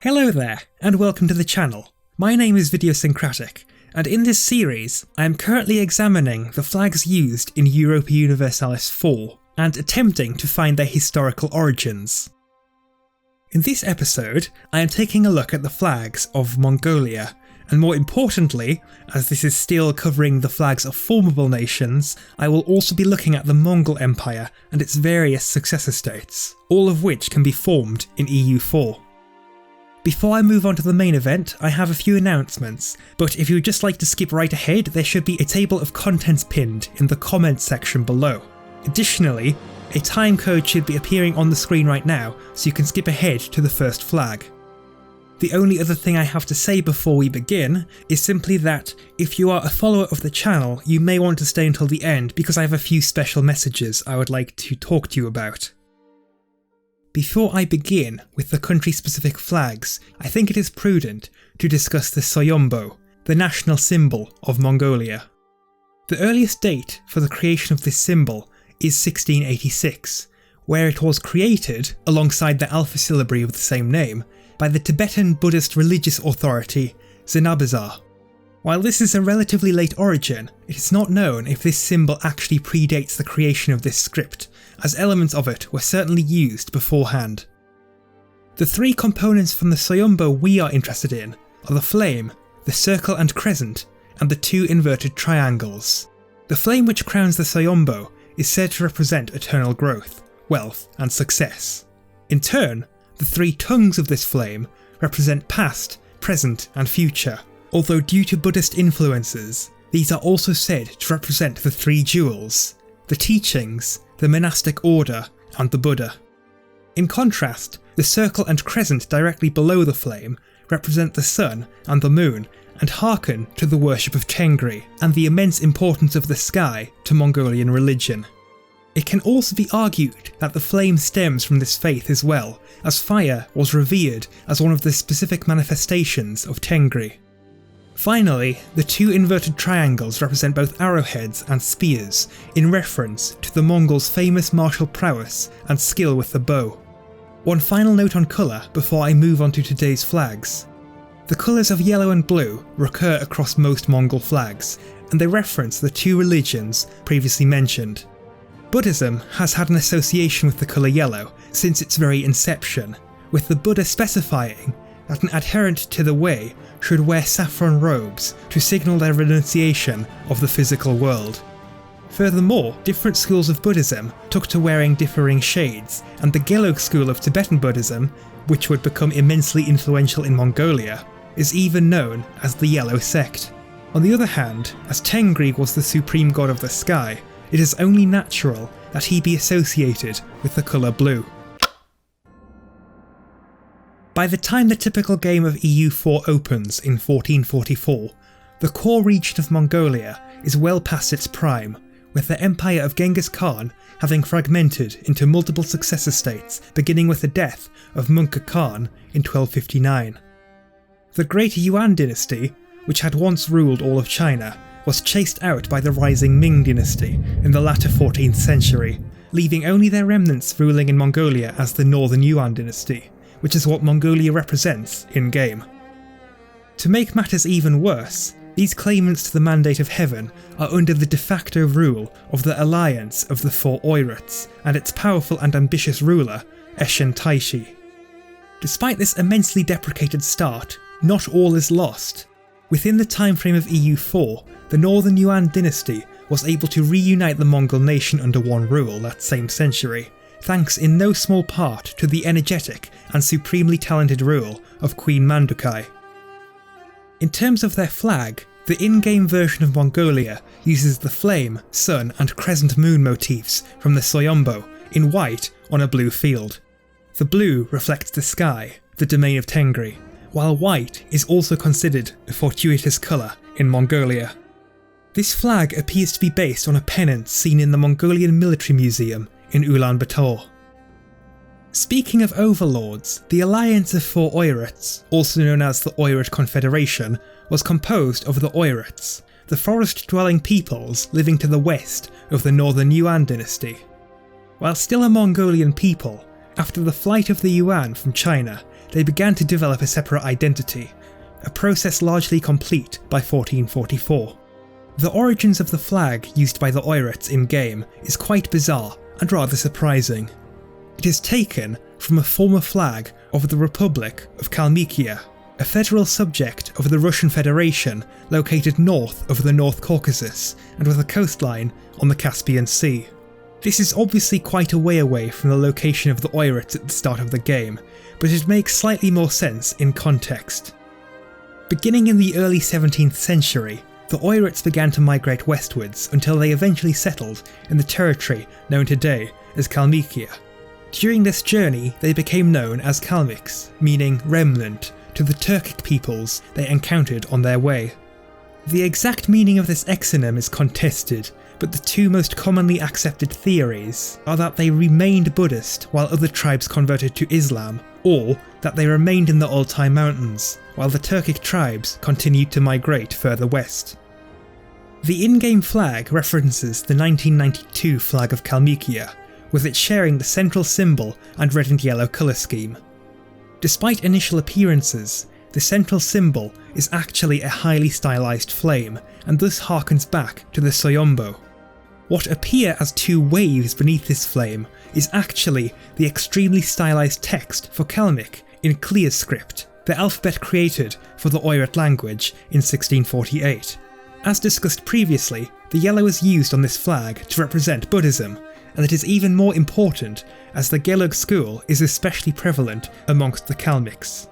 Hello there, and welcome to the channel. My name is Videosyncratic, and in this series I am currently examining the flags used in Europa Universalis IV and attempting to find their historical origins. In this episode I am taking a look at the flags of Mongolia, and more importantly, as this is still covering the flags of formable nations, I will also be looking at the Mongol Empire and its various successor states, all of which can be formed in EU4. Before I move on to the main event, I have a few announcements, but if you would just like to skip right ahead, there should be a table of contents pinned in the comments section below. Additionally, a time code should be appearing on the screen right now, so you can skip ahead to the first flag. The only other thing I have to say before we begin is simply that if you are a follower of the channel, you may want to stay until the end because I have a few special messages I would like to talk to you about. Before I begin with the country-specific flags, I think it is prudent to discuss the Soyombo, the national symbol of Mongolia. The earliest date for the creation of this symbol is 1686, where it was created, alongside the alpha syllabary of the same name, by the Tibetan Buddhist religious authority Zanabazar. While this is a relatively late origin, it is not known if this symbol actually predates the creation of this script, as elements of it were certainly used beforehand. The three components from the Soyombo we are interested in are the flame, the circle and crescent, and the two inverted triangles. The flame which crowns the Soyombo is said to represent eternal growth, wealth, and success. In turn, the three tongues of this flame represent past, present, and future, although due to Buddhist influences, these are also said to represent the three jewels, the teachings, the monastic order, and the Buddha. In contrast, the circle and crescent directly below the flame represent the sun and the moon and hearken to the worship of Tengri and the immense importance of the sky to Mongolian religion. It can also be argued that the flame stems from this faith as well, as fire was revered as one of the specific manifestations of Tengri. Finally, the two inverted triangles represent both arrowheads and spears, in reference to the Mongols' famous martial prowess and skill with the bow. One final note on colour before I move on to today's flags. The colours of yellow and blue recur across most Mongol flags, and they reference the two religions previously mentioned. Buddhism has had an association with the colour yellow since its very inception, with the Buddha specifying that an adherent to the way should wear saffron robes to signal their renunciation of the physical world. Furthermore, different schools of Buddhism took to wearing differing shades, and the Gelug school of Tibetan Buddhism, which would become immensely influential in Mongolia, is even known as the Yellow Sect. On the other hand, as Tengri was the supreme god of the sky, it is only natural that he be associated with the colour blue. By the time the typical game of EU4 opens in 1444, the core region of Mongolia is well past its prime, with the empire of Genghis Khan having fragmented into multiple successor states, beginning with the death of Mongol Khan in 1259. The Great Yuan dynasty, which had once ruled all of China, was chased out by the rising Ming dynasty in the latter 14th century, leaving only their remnants ruling in Mongolia as the Northern Yuan dynasty, which is what Mongolia represents in-game. To make matters even worse, these claimants to the mandate of heaven are under the de facto rule of the Alliance of the Four Oirats and its powerful and ambitious ruler, Eshen Taishi. Despite this immensely deprecated start, not all is lost. Within the time frame of EU4, the Northern Yuan dynasty was able to reunite the Mongol nation under one rule that same century, thanks in no small part to the energetic and supremely talented rule of Queen Mandukai. In terms of their flag, the in-game version of Mongolia uses the flame, sun and crescent moon motifs from the Soyombo in white on a blue field. The blue reflects the sky, the domain of Tengri, while white is also considered a fortuitous colour in Mongolia. This flag appears to be based on a pennant seen in the Mongolian Military Museum in Ulaanbaatar. Speaking of overlords, the Alliance of Four Oirats, also known as the Oirat Confederation, was composed of the Oirats, the forest-dwelling peoples living to the west of the Northern Yuan dynasty. While still a Mongolian people, after the flight of the Yuan from China, they began to develop a separate identity, a process largely complete by 1444. The origins of the flag used by the Oirats in-game is quite bizarre and rather surprising. It is taken from a former flag of the Republic of Kalmykia, a federal subject of the Russian Federation located north of the North Caucasus and with a coastline on the Caspian Sea. This is obviously quite a way away from the location of the Oirats at the start of the game, but it makes slightly more sense in context. Beginning in the early 17th century, the Oirats began to migrate westwards until they eventually settled in the territory known today as Kalmykia. During this journey, they became known as Kalmyks, meaning remnant, to the Turkic peoples they encountered on their way. The exact meaning of this exonym is contested, but the two most commonly accepted theories are that they remained Buddhist while other tribes converted to Islam, or that they remained in the Altai Mountains while the Turkic tribes continued to migrate further west. The in-game flag references the 1992 flag of Kalmykia, with it sharing the central symbol and red and yellow colour scheme. Despite initial appearances, the central symbol is actually a highly stylised flame and thus harkens back to the Soyombo. What appear as two waves beneath this flame is actually the extremely stylised text for Kalmyk in Clear script, the alphabet created for the Oirat language in 1648. As discussed previously, the yellow is used on this flag to represent Buddhism, and it is even more important as the Gelug school is especially prevalent amongst the Kalmyks.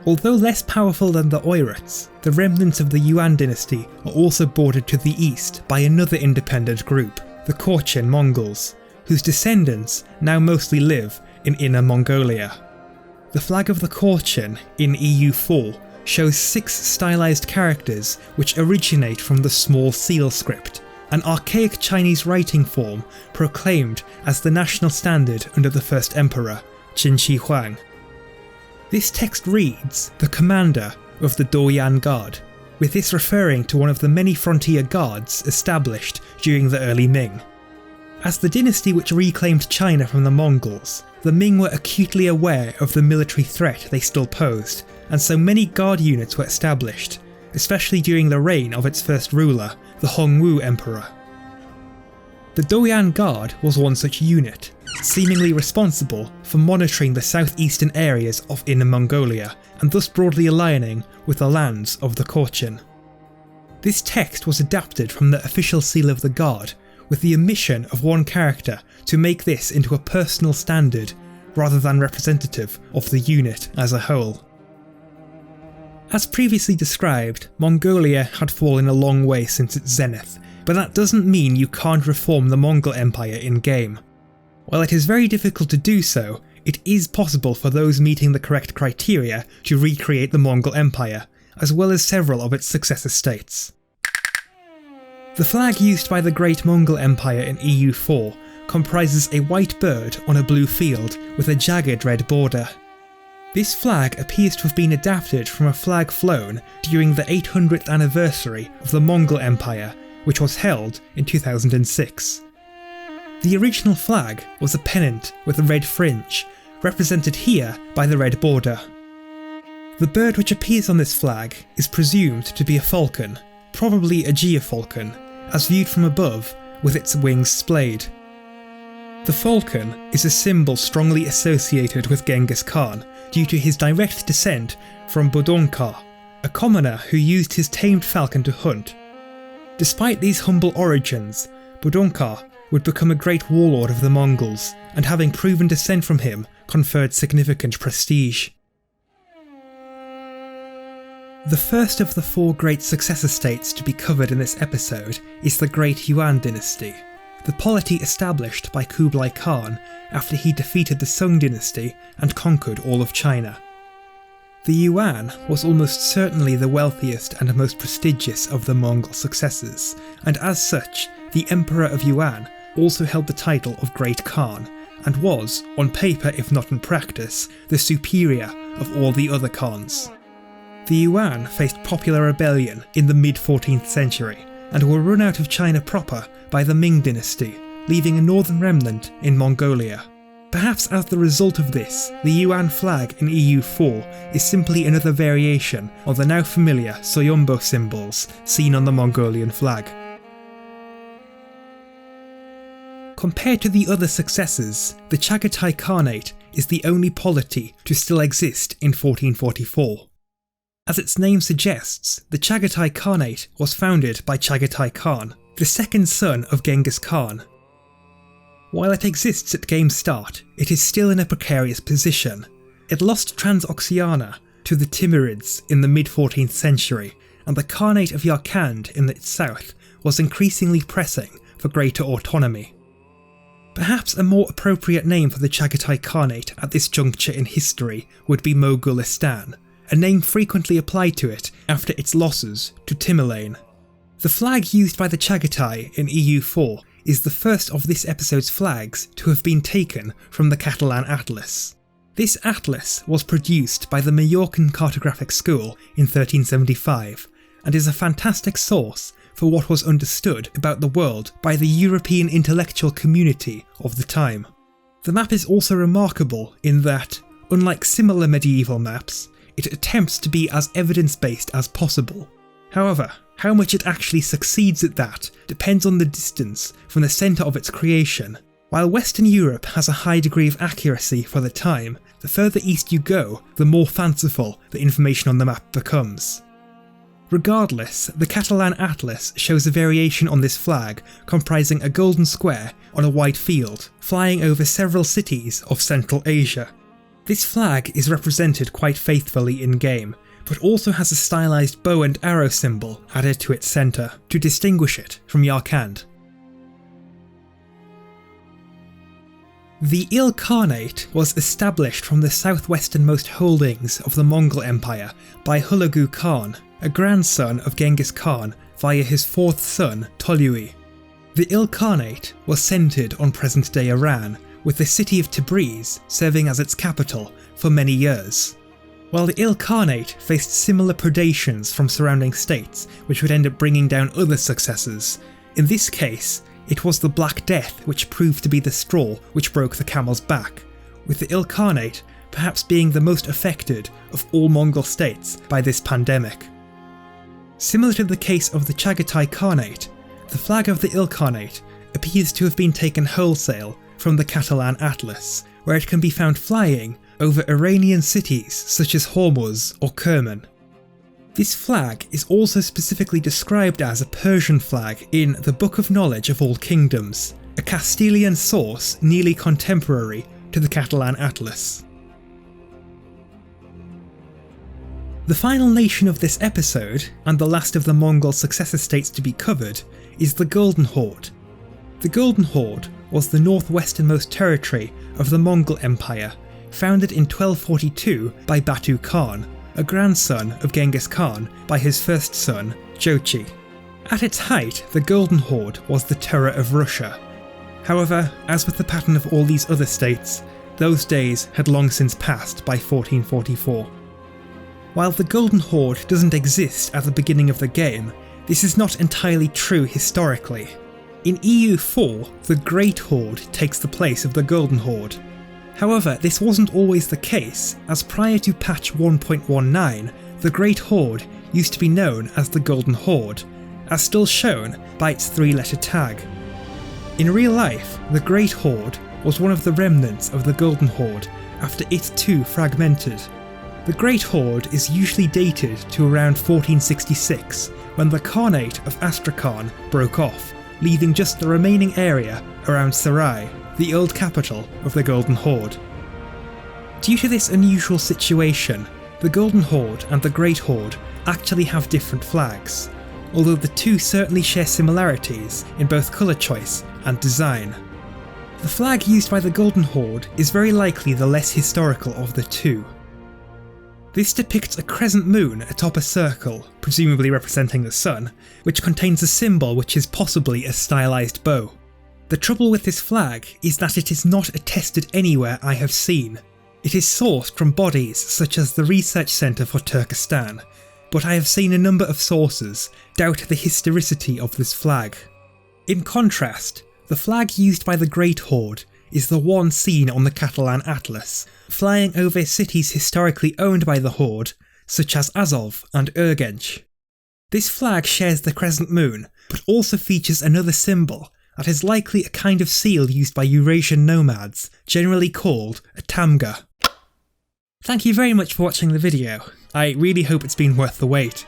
Although less powerful than the Oirats, the remnants of the Yuan dynasty are also bordered to the east by another independent group, the Korchin Mongols, whose descendants now mostly live in Inner Mongolia. The flag of the Korchin in EU4 shows 6 stylized characters which originate from the small seal script, an archaic Chinese writing form proclaimed as the national standard under the first emperor, Qin Shi Huang. This text reads, "The commander of the Doyan Guard," with this referring to one of the many frontier guards established during the early Ming. As the dynasty which reclaimed China from the Mongols, the Ming were acutely aware of the military threat they still posed, and so many guard units were established, especially during the reign of its first ruler, the Hongwu Emperor. The Doyan Guard was one such unit, seemingly responsible for monitoring the southeastern areas of Inner Mongolia, and thus broadly aligning with the lands of the Korchin. This text was adapted from the official seal of the Guard, with the omission of one character to make this into a personal standard rather than representative of the unit as a whole. As previously described, Mongolia had fallen a long way since its zenith, but that doesn't mean you can't reform the Mongol Empire in-game. While it is very difficult to do so, it is possible for those meeting the correct criteria to recreate the Mongol Empire, as well as several of its successor states. The flag used by the Great Mongol Empire in EU4 comprises a white bird on a blue field with a jagged red border. This flag appears to have been adapted from a flag flown during the 800th anniversary of the Mongol Empire, which was held in 2006. The original flag was a pennant with a red fringe, represented here by the red border. The bird which appears on this flag is presumed to be a falcon, probably a geofalcon, as viewed from above with its wings splayed. The falcon is a symbol strongly associated with Genghis Khan due to his direct descent from Budonka, a commoner who used his tamed falcon to hunt. Despite these humble origins, Budonka would become a great warlord of the Mongols, and having proven descent from him conferred significant prestige. The first of the 4 great successor states to be covered in this episode is the Great Yuan dynasty, the polity established by Kublai Khan after he defeated the Sung dynasty and conquered all of China. The Yuan was almost certainly the wealthiest and most prestigious of the Mongol successors, and as such, the Emperor of Yuan also held the title of Great Khan, and was, on paper if not in practice, the superior of all the other Khans. The Yuan faced popular rebellion in the mid-14th century, and were run out of China proper by the Ming dynasty, leaving a northern remnant in Mongolia. Perhaps as the result of this, the Yuan flag in EU4 is simply another variation of the now familiar Soyombo symbols seen on the Mongolian flag. Compared to the other successors, the Chagatai Khanate is the only polity to still exist in 1444. As its name suggests, the Chagatai Khanate was founded by Chagatai Khan, the second son of Genghis Khan. While it exists at game's start, it is still in a precarious position. It lost Transoxiana to the Timurids in the mid-14th century, and the Khanate of Yarkand in its south was increasingly pressing for greater autonomy. Perhaps a more appropriate name for the Chagatai Khanate at this juncture in history would be Mogulistan, a name frequently applied to it after its losses to Timurlane. The flag used by the Chagatai in EU4 is the first of this episode's flags to have been taken from the Catalan Atlas. This atlas was produced by the Mallorcan Cartographic School in 1375 and is a fantastic source for what was understood about the world by the European intellectual community of the time. The map is also remarkable in that, unlike similar medieval maps, it attempts to be as evidence-based as possible. However, how much it actually succeeds at that depends on the distance from the centre of its creation. While Western Europe has a high degree of accuracy for the time, the further east you go, the more fanciful the information on the map becomes. Regardless, the Catalan Atlas shows a variation on this flag comprising a golden square on a white field, flying over several cities of Central Asia. This flag is represented quite faithfully in-game, but also has a stylised bow and arrow symbol added to its centre to distinguish it from Yarkand. The Ilkhanate was established from the southwesternmost holdings of the Mongol Empire by Hulagu Khan, a grandson of Genghis Khan via his fourth son Tolui. The Ilkhanate was centred on present-day Iran, with the city of Tabriz serving as its capital for many years. While the Ilkhanate faced similar predations from surrounding states which would end up bringing down other successors, in this case it was the Black Death which proved to be the straw which broke the camel's back, with the Ilkhanate perhaps being the most affected of all Mongol states by this pandemic. Similar to the case of the Chagatai Khanate, the flag of the Ilkhanate appears to have been taken wholesale from the Catalan Atlas, where it can be found flying over Iranian cities such as Hormuz or Kerman. This flag is also specifically described as a Persian flag in the Book of Knowledge of All Kingdoms, a Castilian source nearly contemporary to the Catalan Atlas. The final nation of this episode, and the last of the Mongol successor states to be covered, is the Golden Horde. The Golden Horde was the northwesternmost territory of the Mongol Empire, founded in 1242 by Batu Khan, a grandson of Genghis Khan by his first son, Jochi. At its height, the Golden Horde was the terror of Russia. However, as with the pattern of all these other states, those days had long since passed by 1444. While the Golden Horde doesn't exist at the beginning of the game, this is not entirely true historically. In EU4, the Great Horde takes the place of the Golden Horde. However, this wasn't always the case, as prior to patch 1.19, the Great Horde used to be known as the Golden Horde, as still shown by its 3-letter tag. In real life, the Great Horde was one of the remnants of the Golden Horde after it too fragmented. The Great Horde is usually dated to around 1466, when the Khanate of Astrakhan broke off, leaving just the remaining area around Sarai, the old capital of the Golden Horde. Due to this unusual situation, the Golden Horde and the Great Horde actually have different flags, although the two certainly share similarities in both colour choice and design. The flag used by the Golden Horde is very likely the less historical of the two. This depicts a crescent moon atop a circle, presumably representing the sun, which contains a symbol which is possibly a stylised bow. The trouble with this flag is that it is not attested anywhere I have seen. It is sourced from bodies such as the Research Centre for Turkestan, but I have seen a number of sources doubt the historicity of this flag. In contrast, the flag used by the Great Horde is the one seen on the Catalan Atlas, flying over cities historically owned by the Horde, such as Azov and Urgench. This flag shares the crescent moon, but also features another symbol that is likely a kind of seal used by Eurasian nomads, generally called a tamga. Thank you very much for watching the video. I really hope it's been worth the wait.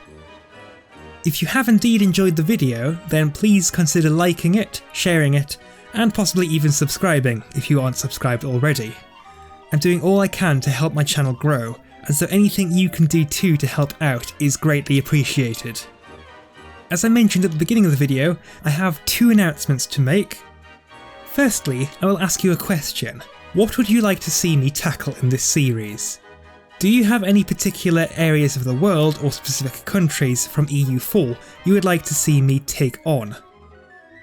If you have indeed enjoyed the video, then please consider liking it, sharing it, and possibly even subscribing if you aren't subscribed already. I'm doing all I can to help my channel grow, and so anything you can do too to help out is greatly appreciated. As I mentioned at the beginning of the video, I have two announcements to make. Firstly, I will ask you a question. What would you like to see me tackle in this series? Do you have any particular areas of the world or specific countries from EU4 you would like to see me take on?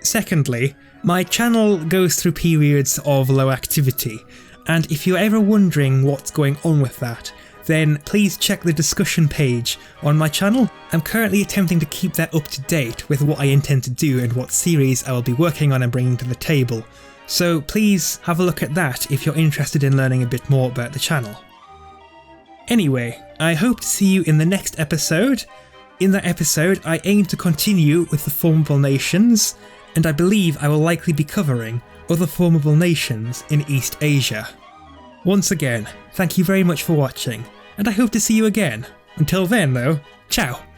Secondly, my channel goes through periods of low activity, and if you're ever wondering what's going on with that, then please check the discussion page on my channel. I'm currently attempting to keep that up to date with what I intend to do and what series I will be working on and bringing to the table, so please have a look at that if you're interested in learning a bit more about the channel. Anyway, I hope to see you in the next episode. In that episode, I aim to continue with the formable nations, and I believe I will likely be covering other formable nations in East Asia. Once again, thank you very much for watching, and I hope to see you again. Until then though, ciao!